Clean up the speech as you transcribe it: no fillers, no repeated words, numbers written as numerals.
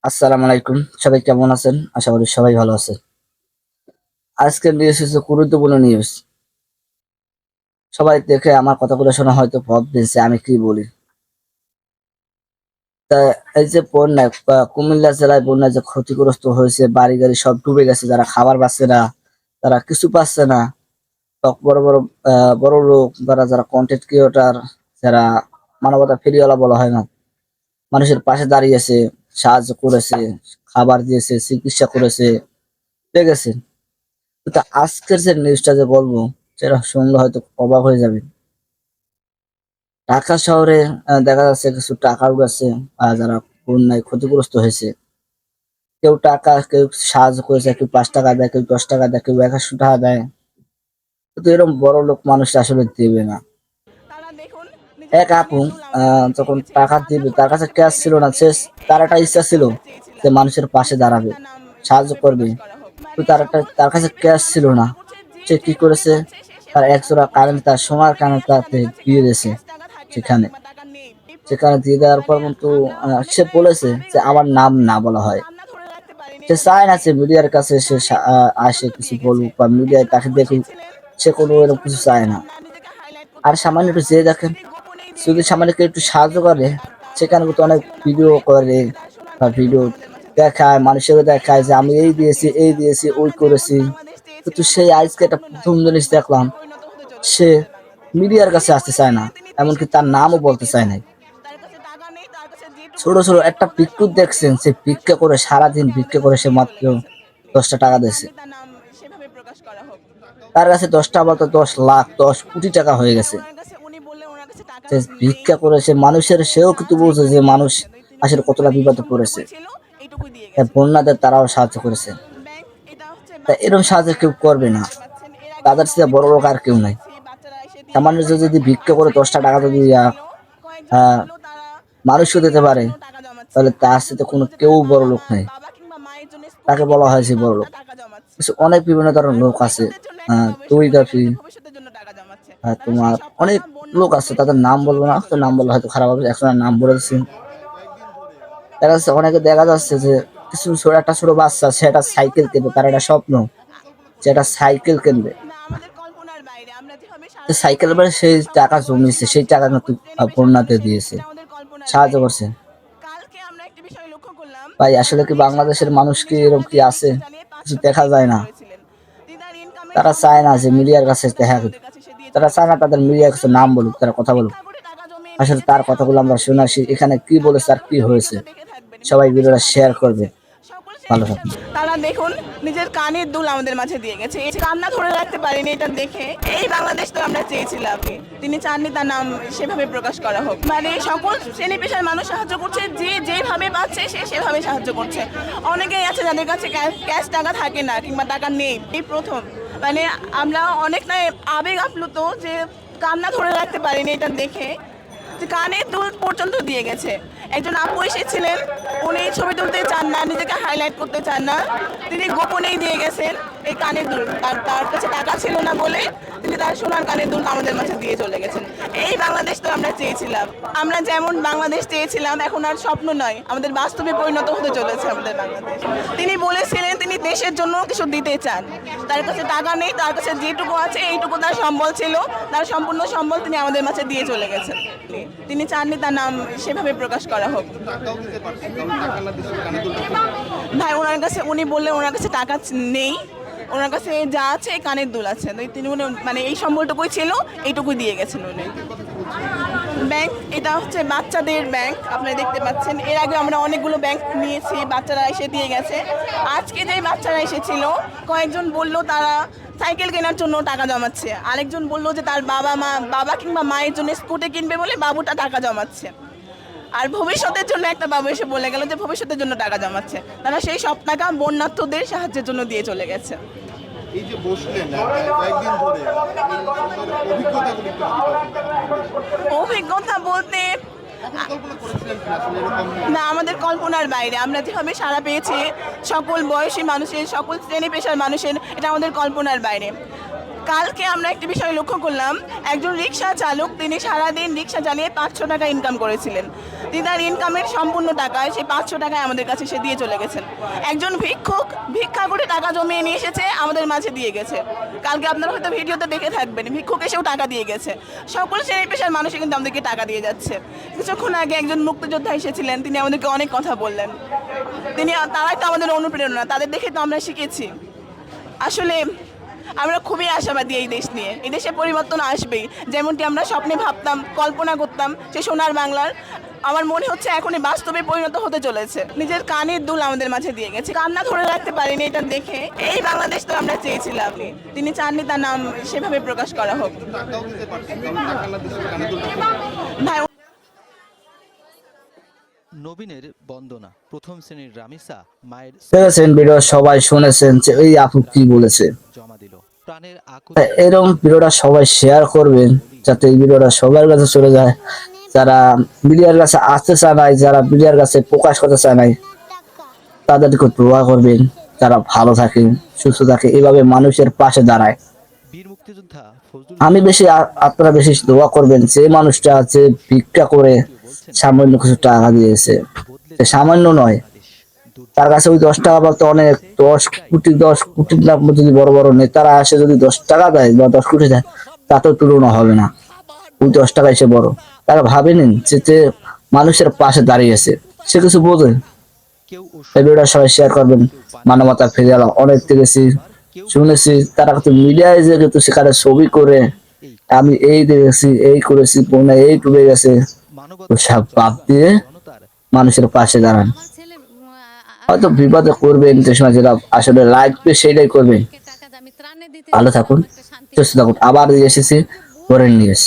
আসসালামু আলাইকুম। সবাই কেমন আছেন? আশা করি সবাই ভালো আছেন। আজকের নিউজ হচ্ছে গুরুত্বপূর্ণ নিউজ। সবাই দেখে আমার কথাগুলো শুনে হয়তো ভাববেন যে আমি কি বলি। তা এই যে বন্যায় কুমিল্লা জেলায় বন্যায় যে ক্ষতিগ্রস্ত হয়েছে, বাড়ি-গাড়ি সব ডুবে গেছে। যারা খাবার পাচ্ছে না, তারা কিছু পাচ্ছে না। বড়, বড় বড়লোক যারা কনটেন্ট ক্রিয়েটর, যারা মানবতা ফেরিওয়ালা বলা হয় না? মানুষের পাশে দাঁড়িয়েছে, সাহায্য করেছে, খাবার দিয়েছে, চিকিৎসা করেছে। ঠিক আছে? কিন্তু আজকের যে নিউজটা যে বলবো, সেটা শুনলে হয়তো অবাক হয়ে যাবেন। ঢাকা শহরে দেখা যাচ্ছে কিছু টাকা উঠাচ্ছে যারা বন্যায় ক্ষতিগ্রস্ত হয়েছে। কেউ সাহায্য করেছে, কেউ ৳৫ দেয়, কেউ ৳১০ দেয়, কেউ ৳১০০ দেয়। কিন্তু এরকম বড়লোক মানুষ আসলে দেবে না। এক আপু যখন টাকা দিবে তার কাছে ক্যাশ ছিল না। তার একটা ইচ্ছা ছিল যে মানুষের পাশে দাঁড়াবে, সাহায্য করবে। তো তার কাছে ক্যাশ ছিল না। সে কি করেছে? তার একজোড়া কানের তার সোনার কানের তাকে দিয়ে দিয়েছে সেখানে। সেখানে দিয়ে দেওয়ার পর কিন্তু সে বলেছে যে আমার নাম না বলা হয়। সে চায় না যে মিডিয়ার কাছে সে আসে কিছু বলুক বা মিডিয়ায় তাকে দেখুক। সে কোনো এরকম কিছু চায় না। আর সামান্য একটু যেয়ে দেখেন, যদি সামান্য কেউ একটু সাহায্য করে, সেখানে কিন্তু অনেক ভিডিও করে বা ভিডিও দেখায়, মানুষেরও দেখায় যে আমি এই দিয়েছি, ওই করেছি। কিন্তু সেই আজকে একটা ১ম জিনিস দেখলাম, সে মিডিয়ার কাছে আসতে চায় না। এমনকি তার নামও বলতে চায় নাই। ছোট, ছোট একটা ভিক্ষুক দেখছেন, সে ভিক্ষা করে সারাদিন ভিক্ষা করে সে মাত্র ৳১০ দিয়েছে। তার কাছে ৳১০ বলতে ১০ লাখ, ১০ কোটি টাকা হয়ে গেছে। সে ভিক্ষা করে সে মানুষের সেও কিন্তু বুঝে যে মানুষ আসলে কতটা বিপদে পড়েছে। বন্যাদের তারাও সাহায্য করেছে। এরকম সাহায্য কেউ করবে না। তাদের চেয়ে বড়লোক আর কেউ নাই। সামান্য যদি ভিক্ষা করে ৳১০ যদি আ মানুষও দিতে পারে, তাহলে তার সাথে কেউ বড়লোক নাই। তাকে বলা হয় যে বড়লোক। অনেক বিভিন্ন ধরনের লোক আছে। টুইগাফি, তোমার অনেক লোক আছে, তাদের নাম বলব না। তো নাম বললে হয়তো খারাপ হবে। একজনের নাম বলে দিচ্ছি। দেখা যাচ্ছে অনেকে দেখা যাচ্ছে যে কিছু একটা ছোট বাচ্চা, সে একটা সাইকেল কিনবে। তার একটা স্বপ্ন, সে একটা সাইকেল কিনবে। তো সাইকেলের পরে সেই টাকা জমিয়েছে, সেই টাকা কিন্তু বন্যাতে দিয়েছে, সাহায্য করছে। ভাই আসলে কি বাংলাদেশের মানুষ কি এরকম কি আছে? কিছু দেখা যায় না। তারা চায় না যে মিডিয়ার কাছে দেখা করুক। তারা চায় না তাদের মিডিয়ার কাছে নাম বলুক, তারা কথা বলুক। আসলে তার কথাগুলো আমরা শুনে আসি, এখানে কি বলেছে আর কি হয়েছে। সবাই ভিডিওটা শেয়ার করবে। ভালো থাকবেন। তারা দেখুন নিজের কানের দুল আমাদের মাঝে দিয়ে গেছে। এই কান্না ধরে রাখতে পারেনি এটা দেখে। এই বাংলাদেশ তো আমরা চেয়েছিলাম। তিনি চাননি তার নাম সেভাবে প্রকাশ করা হোক। মানে সকল শ্রেণী পেশার মানুষ সাহায্য করছে, যে যেভাবে পাচ্ছে সে সেভাবে সাহায্য করছে। অনেকেই আছে যাদের কাছে ক্যাশ টাকা থাকে না কিংবা টাকা নেই। এই প্রথম মানে আমরা অনেকটাই আবেগ আপ্লুত যে কান্না ধরে রাখতে পারিনি এটা দেখে, যে কানের দুল পর্যন্ত দিয়ে গেছে। একজন আপু এসেছিলেন, উনি ছবি তুলতে চান না, নিজেকে হাইলাইট করতে চান না, তিনি গোপনেই দিয়ে গেছেন এই কানের দুল। তার কাছে টাকা ছিল না বলে তিনি তার সোনার কানের দুল আমাদের মাঝে দিয়ে চলে গেছেন। এই বাংলাদেশ তো আমরা চেয়েছিলাম। আমরা যেমন বাংলাদেশ চেয়েছিলাম, এখন আর স্বপ্ন নয়, আমাদের বাস্তবে পরিণত হতে চলেছে আমাদের বাংলাদেশ। তিনি বলেছিলেন তিনি দেশের জন্য কিছু দিতে চান। তার কাছে টাকা নেই, তার কাছে যেটুকু আছে এইটুকু তার সম্বল ছিল, তার সম্পূর্ণ সম্বল তিনি আমাদের মাঝে দিয়ে চলে গেছেন। তিনি চাননি তার নাম সেভাবে প্রকাশ করা হোক। ভাই ওনার কাছে, উনি বললেন ওনার কাছে টাকা নেই, ওনার কাছে যা আছে এই কানের দুল আছে। তিনি মানে এই সম্বলটুকুই ছিল, এইটুকুই দিয়ে গেছেন উনি। ব্যাংক, এটা হচ্ছে বাচ্চাদের ব্যাংক, আপনারা দেখতে পাচ্ছেন। এর আগে আমরা অনেকগুলো ব্যাংক নিয়েছি, বাচ্চারা এসে দিয়ে গেছে। আজকে যে বাচ্চারা এসেছিল, কয়েকজন বললো তারা সাইকেল কেনার জন্য টাকা জমাচ্ছে, আরেকজন বললো যে তার বাবা কিংবা মায়ের জন্য স্কুটি কিনবে বলে বাবুটা টাকা জমাচ্ছে। আর ভবিষ্যতের জন্য একটা বাবু এসে বলে গেল যে ভবিষ্যতের জন্য টাকা জমাচ্ছে। তারা সেই সব টাকা বন্যার্থদের সাহায্যের জন্য দিয়ে চলে গেছে। এই যে বসলেন কয়েকদিন ধরে অভিজ্ঞতাগুলি অভিজ্ঞতা বলতে না, আমাদের কল্পনার বাইরে। আমরা যেভাবে সাড়া পেয়েছি সকল বয়সী মানুষের, সকল শ্রেণী পেশার মানুষের, এটা আমাদের কল্পনার বাইরে। কালকে আমরা একটি বিষয় লক্ষ্য করলাম, একজন রিক্সা চালক তিনি সারাদিন রিক্সা চালিয়ে ৫০০ টাকা ইনকাম করেছিলেন। তিনি তার ইনকামের সম্পূর্ণ টাকায় সেই 500 টাকায় আমাদের কাছে সে দিয়ে চলে গেছেন। একজন ভিক্ষুক ভিক্ষা করে টাকা জমিয়ে নিয়ে এসেছে আমাদের মাঝে দিয়ে গেছে। কালকে আপনারা হয়তো ভিডিওতে দেখে থাকবেন, ভিক্ষুক এসেও টাকা দিয়ে গেছে। সকল শ্রেণী পেশার মানুষই কিন্তু আমাদেরকে টাকা দিয়ে যাচ্ছে। কিছুক্ষণ আগে একজন মুক্তিযোদ্ধা এসেছিলেন, তিনি আমাদেরকে অনেক কথা বললেন। তারাই তো আমাদের অনুপ্রেরণা, তাদের দেখে তো আমরা শিখেছি। আসলে আমরা খুবই আশাবাদী এই দেশ নিয়ে, এই দেশে পরিবর্তন আসবেই। যেমনটি আমরা স্বপ্নে ভাবতাম, কল্পনা করতাম সে সোনার বাংলার, আমার মনে হচ্ছে এখনই বাস্তবে পরিণত হতে চলেছে। নিজের কানের দুল আমাদের মাঝে দিয়ে গেছে, কান্না ধরে রাখতে পারিনি এটা দেখে। এই বাংলাদেশ তো আমরা চেয়েছিলাম, তিনি চাননি তার নাম সেভাবে প্রকাশ করা হোক। টাকাও দিতে পারছেন, কারণ টাকা না দিলে কানে দুল ভাই, নবীনের বন্দনা, প্রথম শ্রেণীর রামিসা মায়ের দেখেছেন ভিডিও, সবাই শুনেছেন যে এই আপু কি বলেছে। জমা দিল। প্রাণের আকুতি এরকম ভিডিওটা সবাই শেয়ার করবেন, যাতে এই ভিডিওটা সবার কাছে চলে যায়। যারা মিডিয়ার কাছে আসতে চায় নাই, যারা মিডিয়ার কাছে প্রকাশ করতে চায় নাই, তাদেরকে দোয়া করবেন, তারা ভালো থাকে, সুস্থ থাকে, এভাবে মানুষের পাশে দাঁড়ায়। বীর মুক্তিযোদ্ধা ফজলুল আমি বেশি আপনারা বেশি দোয়া করবেন যে মানুষটা আছে ভিক্ষা করে সামান্য কিছু টাকা দিয়েছে, সে সামান্য নয়, তার কাছে ওই 10 টাকা বলতে অনেক, 10 কোটির নাম যদি বড় বড় নেতারা আসে যদি 10 টাকা দেয় বা 10 কোটি দেয়, তাতেও তুলনা হবে না। ওই 10 টাকা এসে বড়, তারা ভাবে নিন যে মানুষের পাশে দাঁড়িয়েছে, সে কিছু বোঝে। কেউ এই ভিডিওটা সবাই শেয়ার করবেন। মানবতা ফিরে এলো, অনেক দেখেছি শুনেছি, তারা কিন্তু মিডিয়ায় যে কিন্তু সেখানে ছবি করে আমি এই দেখেছি, এই করেছি, বোনা এই ডুবে গেছে, সব বাদ দিয়ে জনতার মানুষের পাশে দাঁড়ান। হয়তো বিপদে করবেন যে সময় যেটা আসলে লাগবে সেটাই করবেন। ভালো থাকুন, সুস্থ থাকুন। আবার এসেছি, করে নিয়ে এসেছি।